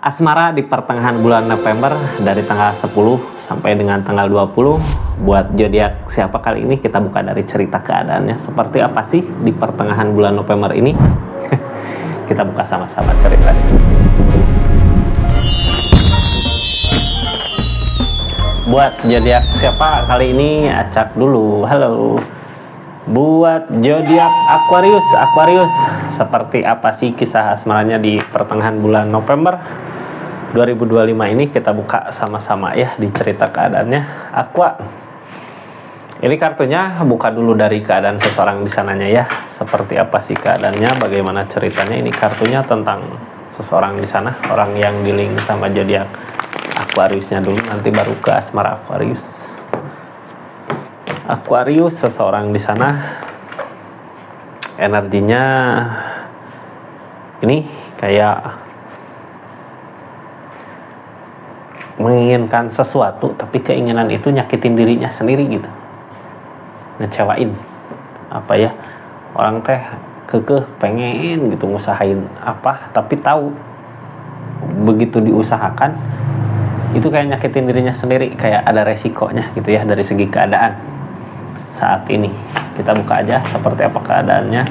Asmara di pertengahan bulan November dari tanggal 10 sampai dengan tanggal 20. Buat zodiak siapa kali ini kita buka dari cerita keadaannya. Seperti apa sih di pertengahan bulan November ini? Kita buka sama-sama ceritanya. Buat zodiak siapa kali ini, acak dulu. Halo. Buat zodiak Aquarius, seperti apa sih kisah asmaranya di pertengahan bulan November 2025 ini? Kita buka sama-sama ya di cerita keadaannya. Aqua, ini kartunya buka dulu dari keadaan seseorang di sananya ya. Seperti apa sih keadaannya, bagaimana ceritanya? Ini kartunya tentang seseorang di sana, orang yang di-link sama zodiak Aquariusnya dulu, nanti baru ke asmara Aquarius, seseorang di sana. Energinya ini kayak menginginkan sesuatu, tapi keinginan itu nyakitin dirinya sendiri gitu, ngecewain. Apa ya, orang teh kekeh pengen gitu ngusahain apa, tapi tahu begitu diusahakan itu kayak nyakitin dirinya sendiri, kayak ada resikonya gitu ya dari segi keadaan saat ini. Kita buka aja seperti apa keadaannya.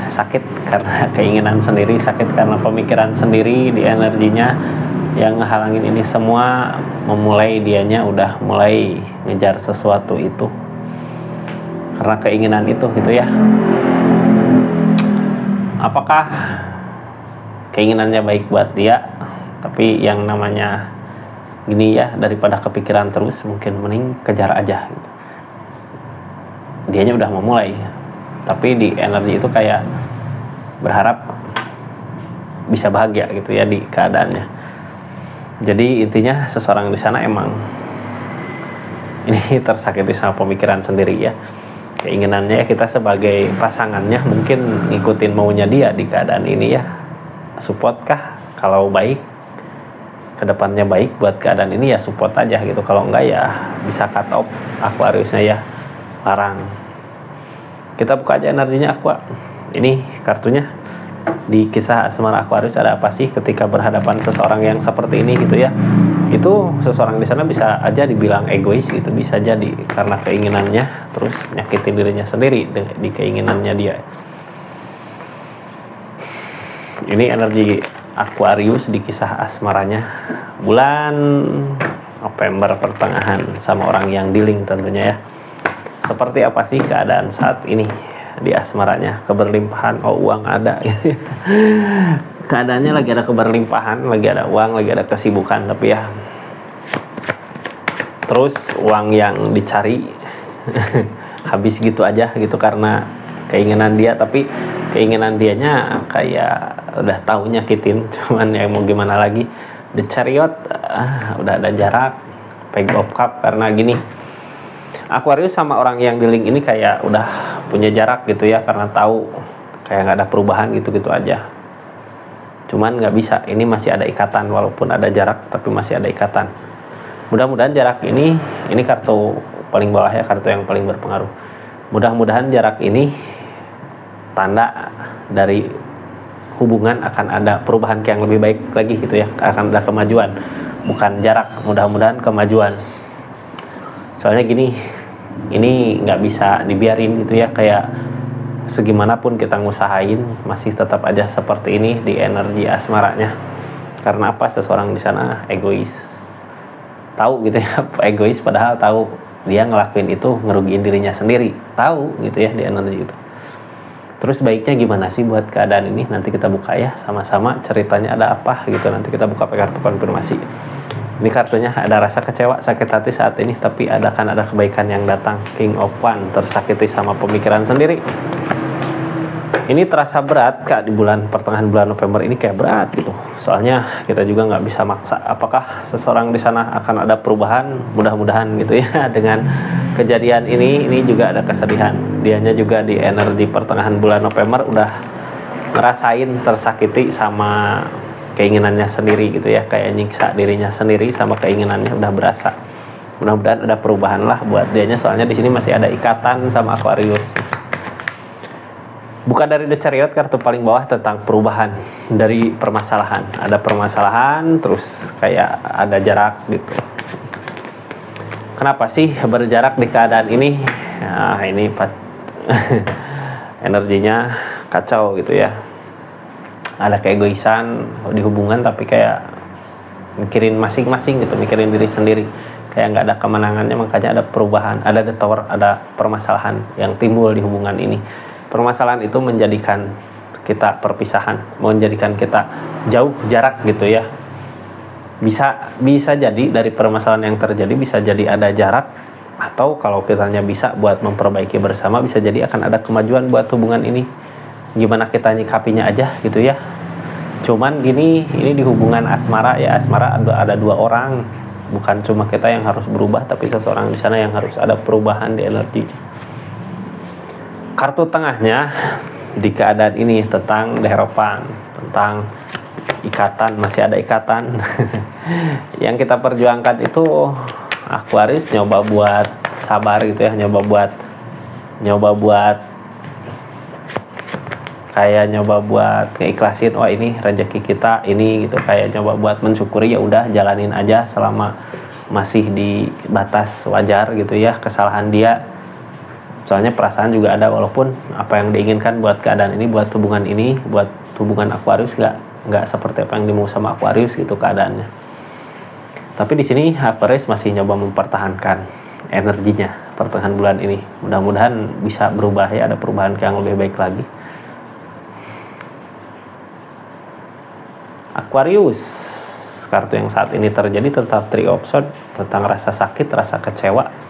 Sakit karena keinginan sendiri, sakit karena pemikiran sendiri di energinya yang ngehalangin ini semua. Memulai dianya udah mulai ngejar sesuatu itu karena keinginan itu gitu ya. Apakah keinginannya baik buat dia? Tapi yang namanya gini ya, daripada kepikiran terus, mungkin mending kejar aja gitu. Dianya udah memulai, tapi di energi itu kayak berharap bisa bahagia gitu ya di keadaannya. Jadi intinya seseorang di sana emang ini tersakiti sama pemikiran sendiri ya. Keinginannya ya, kita sebagai pasangannya mungkin ngikutin maunya dia di keadaan ini ya. Support kah? Kalau baik, kedepannya baik buat keadaan ini ya support aja gitu. Kalau enggak ya bisa cut off Aquariusnya ya, larang. Kita buka aja energinya Aqua. Ini kartunya di kisah asmara Aquarius ada apa sih ketika berhadapan seseorang yang seperti ini gitu ya. Itu seseorang di sana bisa aja dibilang egois gitu, bisa jadi karena keinginannya terus nyakitin dirinya sendiri di keinginannya dia. Ini energi Aquarius di kisah asmaranya bulan November pertengahan sama orang yang di-link tentunya ya. Seperti apa sih keadaan saat ini di asmaranya? Keberlimpahan, uang ada. Keadaannya lagi ada keberlimpahan, lagi ada uang, lagi ada kesibukan, tapi ya terus uang yang dicari habis gitu aja gitu karena keinginan dia, tapi keinginan dianya kayak udah tahu nyakitin, cuman ya mau gimana lagi. The Chariot, udah ada jarak. Page of Cup, karena gini, Aquarius sama orang yang di-link ini kayak udah punya jarak gitu ya, karena tahu kayak nggak ada perubahan gitu-gitu aja. Cuman nggak bisa, ini masih ada ikatan, walaupun ada jarak tapi masih ada ikatan. Mudah-mudahan jarak ini kartu paling bawah ya, kartu yang paling berpengaruh. Mudah-mudahan jarak ini tanda dari hubungan akan ada perubahan yang lebih baik lagi gitu ya, akan ada kemajuan, bukan jarak, mudah-mudahan kemajuan. Soalnya gini, ini nggak bisa dibiarin gitu ya, kayak segimanapun kita ngusahain masih tetap aja seperti ini di energi asmaranya. Karena apa? Seseorang di sana egois, tahu gitu ya, egois padahal tahu dia ngelakuin itu ngerugiin dirinya sendiri, tahu gitu ya di energi itu. Terus baiknya gimana sih buat keadaan ini? Nanti kita buka ya sama-sama ceritanya ada apa gitu. Nanti kita buka pakai kartu konfirmasi. Ini kartunya ada rasa kecewa, sakit hati saat ini, tapi ada kebaikan yang datang. King of Wands, tersakiti sama pemikiran sendiri. Ini terasa berat Kak di pertengahan bulan November ini, kayak berat gitu. Soalnya kita juga nggak bisa maksa apakah seseorang di sana akan ada perubahan, mudah-mudahan gitu ya. Dengan kejadian ini juga ada kesedihan. Dianya juga di energi pertengahan bulan November udah ngerasain tersakiti sama keinginannya sendiri gitu ya, kayak nyiksa dirinya sendiri sama keinginannya udah berasa. Mudah-mudahan ada perubahan lah buat dianya, soalnya di sini masih ada ikatan sama Aquarius. Buka dari The Chariot, kartu paling bawah tentang perubahan dari permasalahan. Ada permasalahan, terus kayak ada jarak gitu. Kenapa sih berjarak di keadaan ini? Nah, ini energinya kacau gitu ya. Ada keegoisan di hubungan, tapi kayak mikirin masing-masing gitu, mikirin diri sendiri. Kayak nggak ada kemenangannya, makanya ada perubahan, ada tower, ada permasalahan yang timbul di hubungan ini. Permasalahan itu menjadikan kita perpisahan, menjadikan kita jauh jarak gitu ya. Bisa jadi dari permasalahan yang terjadi bisa jadi ada jarak, atau kalau kitanya bisa buat memperbaiki bersama, bisa jadi akan ada kemajuan buat hubungan ini. Gimana kita nyikapinya aja gitu ya. Cuman gini, ini di hubungan asmara ya, asmara ada dua orang, bukan cuma kita yang harus berubah, tapi seseorang di sana yang harus ada perubahan di energi. Kartu tengahnya di keadaan ini tentang dehropan, tentang ikatan, masih ada ikatan. Yang kita perjuangkan itu Aquarius nyoba buat sabar gitu ya, nyoba buat ngeikhlasin, wah ini rezeki kita ini gitu, kayak nyoba buat mensyukuri, ya udah jalanin aja selama masih di batas wajar gitu ya, kesalahan dia. Soalnya perasaan juga ada, walaupun apa yang diinginkan buat keadaan ini, buat hubungan ini, buat hubungan Aquarius nggak seperti apa yang dimau sama Aquarius gitu keadaannya. Tapi di sini Aquarius masih nyoba mempertahankan energinya pertengahan bulan ini. Mudah-mudahan bisa berubah ya, ada perubahan yang lebih baik lagi. Aquarius, kartu yang saat ini terjadi tentang Three of Swords, tentang rasa sakit, rasa kecewa.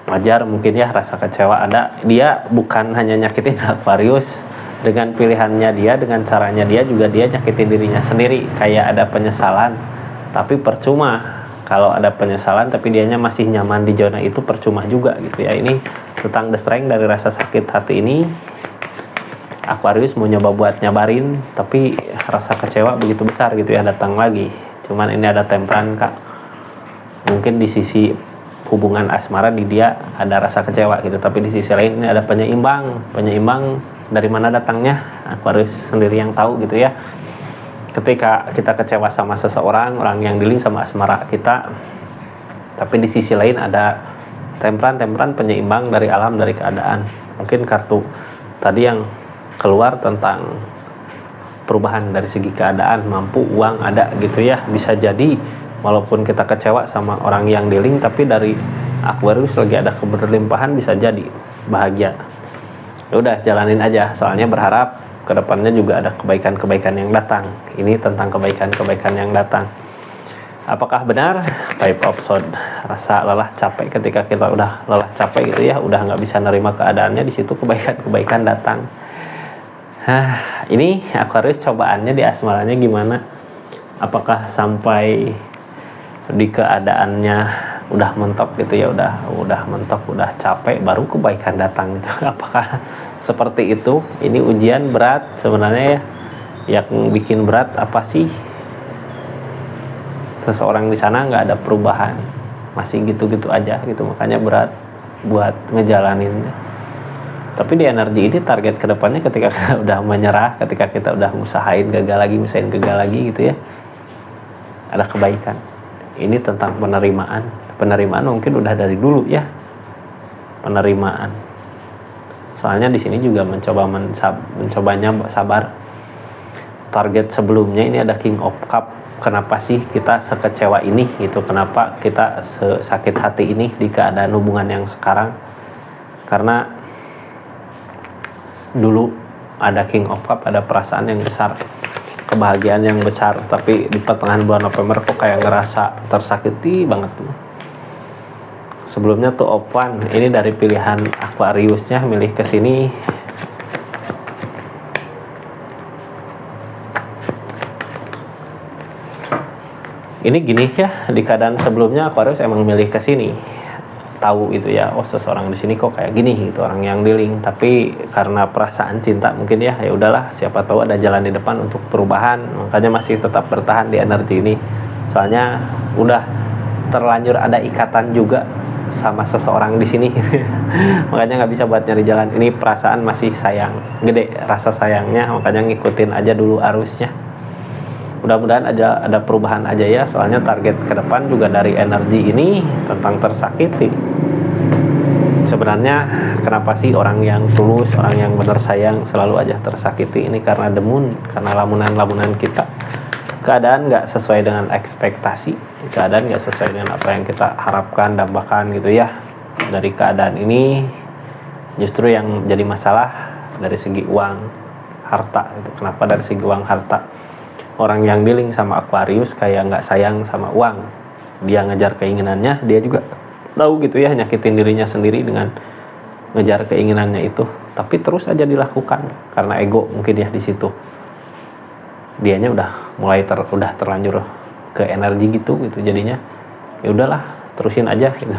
Wajar mungkin ya, rasa kecewa ada. Dia bukan hanya nyakitin Aquarius dengan pilihannya dia, dengan caranya dia, juga dia nyakitin dirinya sendiri. Kayak ada penyesalan, tapi percuma. Kalau ada penyesalan tapi dianya masih nyaman di zona itu, percuma juga gitu ya. Ini tentang the strength dari rasa sakit hati ini. Aquarius mau nyoba buat nyabarin, tapi rasa kecewa begitu besar gitu ya, datang lagi. Cuman ini ada Temperance Kak. Mungkin di sisi hubungan asmara di dia ada rasa kecewa gitu, tapi di sisi lain ini ada penyeimbang dari mana datangnya Aquarius sendiri yang tahu gitu ya. Ketika kita kecewa sama seseorang, orang yang dealing sama asmara kita, tapi di sisi lain ada Temperance penyeimbang dari alam, dari keadaan. Mungkin kartu tadi yang keluar tentang perubahan dari segi keadaan, mampu, uang ada gitu ya. Bisa jadi walaupun kita kecewa sama orang yang dealing, tapi dari Aquarius lagi ada keberlimpahan, bisa jadi bahagia. Ya udah jalanin aja, soalnya berharap kedepannya juga ada kebaikan-kebaikan yang datang. Ini tentang kebaikan-kebaikan yang datang. Apakah benar? Five of Swords, rasa lelah capek. Ketika kita udah lelah capek gitu ya, udah nggak bisa nerima keadaannya, di situ kebaikan-kebaikan datang. Ini Aquarius cobaannya di asmaranya gimana? Apakah sampai di keadaannya udah mentok gitu ya, udah mentok, udah capek, baru kebaikan datang gitu? Apakah seperti itu? Ini ujian berat sebenarnya ya. Yang bikin berat apa sih? Seseorang di sana nggak ada perubahan, masih gitu-gitu aja gitu, makanya berat buat ngejalaninnya. Tapi di energi ini target kedepannya, ketika kita udah menyerah, ketika kita udah usahain gagal lagi gitu ya, ada kebaikan. Ini tentang penerimaan mungkin udah dari dulu ya, penerimaan. Soalnya di sini juga mencobanya sabar. Target sebelumnya ini ada King of Cup. Kenapa sih kita sekecewa ini gitu? Kenapa kita sakit hati ini di keadaan hubungan yang sekarang? Karena dulu ada King of Cup, ada perasaan yang besar, kebahagiaan yang besar, tapi di pertengahan bulan November kok kayak ngerasa tersakiti banget tuh. Sebelumnya tuh Open, ini dari pilihan Aquariusnya milih ke sini. Ini gini ya, di keadaan sebelumnya Aquarius emang milih ke sini. Tahu itu ya, oh seseorang di sini kok kayak gini gitu, orang yang dealing, tapi karena perasaan cinta mungkin ya udahlah, siapa tahu ada jalan di depan untuk perubahan, makanya masih tetap bertahan di energi ini. Soalnya udah terlanjur ada ikatan juga sama seseorang di sini. Makanya nggak bisa buat nyari jalan. Ini perasaan masih sayang, gede rasa sayangnya, makanya ngikutin aja dulu arusnya. Mudah-mudahan ada perubahan aja ya, soalnya target ke depan juga dari energi ini tentang tersakiti. Sebenarnya kenapa sih orang yang tulus, orang yang benar sayang selalu aja tersakiti? Ini karena demun, karena lamunan-lamunan kita. Keadaan nggak sesuai dengan ekspektasi, keadaan nggak sesuai dengan apa yang kita harapkan, dambakan gitu ya. Dari keadaan ini justru yang jadi masalah dari segi uang, harta gitu. Kenapa dari segi uang, harta? Orang yang dealing sama Aquarius kayak nggak sayang sama uang, dia ngejar keinginannya, dia juga tahu gitu ya, nyakitin dirinya sendiri dengan ngejar keinginannya itu, tapi terus aja dilakukan karena ego mungkin ya di situ. Dianya udah mulai udah terlanjur ke energi gitu jadinya ya udahlah terusin aja gitu.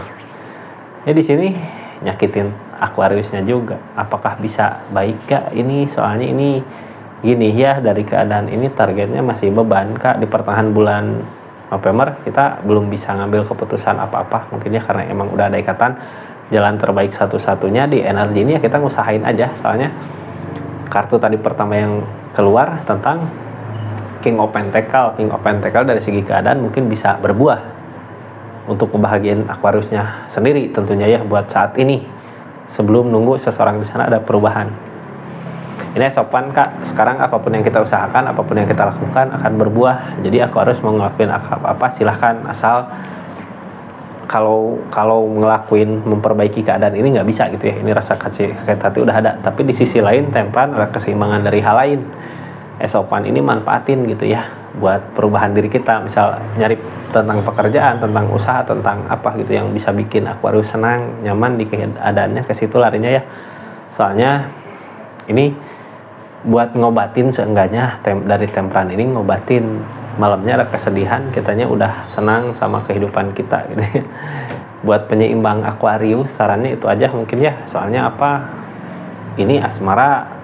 Ya di sini nyakitin Aquariusnya juga. Apakah bisa baik gak ini? Soalnya ini gini ya, dari keadaan ini targetnya masih beban Kak. Di pertengahan bulan November kita belum bisa ngambil keputusan apa-apa, mungkin ya karena emang udah ada ikatan. Jalan terbaik satu-satunya di energi ini ya kita ngusahain aja. Soalnya kartu tadi pertama yang keluar tentang King of Pentacle dari segi keadaan mungkin bisa berbuah untuk kebahagiaan Aquariusnya sendiri tentunya ya buat saat ini, sebelum nunggu seseorang di sana ada perubahan. Ini sopan Kak, sekarang apapun yang kita usahakan, apapun yang kita lakukan akan berbuah. Jadi Aquarius mau ngelakuin apa silahkan, asal kalau ngelakuin memperbaiki keadaan ini nggak bisa gitu ya. Ini rasa sakit hati udah ada, tapi di sisi lain Temperan ada keseimbangan dari hal lain. Sopan ini manfaatin gitu ya buat perubahan diri kita, misal nyari tentang pekerjaan, tentang usaha, tentang apa gitu yang bisa bikin Aquarius senang, nyaman di keadaannya, ke situ larinya ya. Soalnya ini buat ngobatin seenggaknya dari Temperan ini, ngobatin malamnya ada kesedihan, kitanya udah senang sama kehidupan kita gitu ya. Buat penyeimbang Aquarius sarannya itu aja mungkin ya. Soalnya apa, ini asmara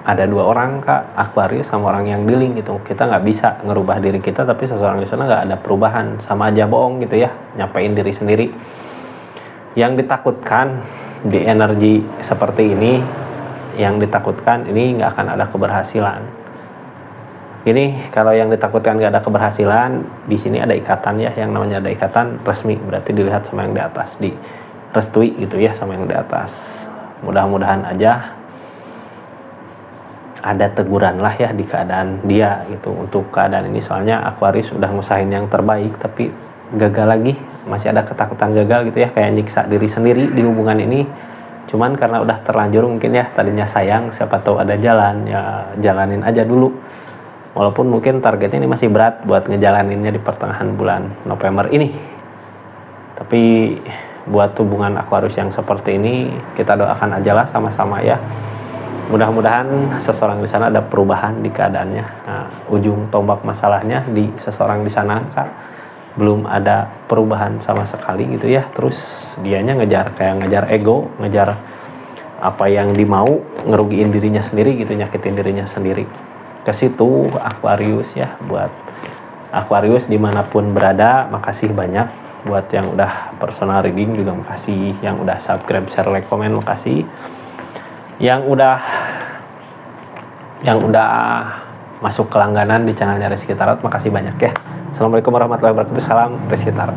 ada dua orang Kak, Aquarius sama orang yang dealing gitu. Kita nggak bisa ngerubah diri kita, tapi seseorang di sana nggak ada perubahan, sama aja bohong gitu ya, nyapain diri sendiri. Yang ditakutkan di energi seperti ini, yang ditakutkan ini nggak akan ada keberhasilan. Ini kalau yang ditakutkan nggak ada keberhasilan, di sini ada ikatan ya, yang namanya ada ikatan resmi, berarti dilihat sama yang di atas, direstui gitu ya sama yang di atas. Mudah-mudahan aja ada teguran lah ya di keadaan dia gitu untuk keadaan ini. Soalnya Aquarius udah ngusahain yang terbaik tapi gagal lagi, masih ada ketakutan gagal gitu ya, kayak nyiksa diri sendiri di hubungan ini. Cuman karena udah terlanjur mungkin ya, tadinya sayang, siapa tahu ada jalan ya, jalanin aja dulu. Walaupun mungkin targetnya ini masih berat buat ngejalaninnya di pertengahan bulan November ini, tapi buat hubungan Aquarius yang seperti ini kita doakan aja lah sama-sama ya. Mudah-mudahan seseorang di sana ada perubahan di keadaannya. Nah, ujung tombak masalahnya di seseorang di sana Kak, belum ada perubahan sama sekali gitu ya. Terus dianya ngejar ego, ngejar apa yang dimau, ngerugiin dirinya sendiri gitu, nyakitin dirinya sendiri. Ke situ Aquarius ya, buat Aquarius dimanapun berada, makasih banyak buat yang udah personal reading juga makasih, yang udah subscribe, share, like, komen makasih. Yang udah masuk ke langganan di channelnya Rizky Tarot, makasih banyak ya. Assalamualaikum warahmatullahi wabarakatuh. Salam Rizky Tarot.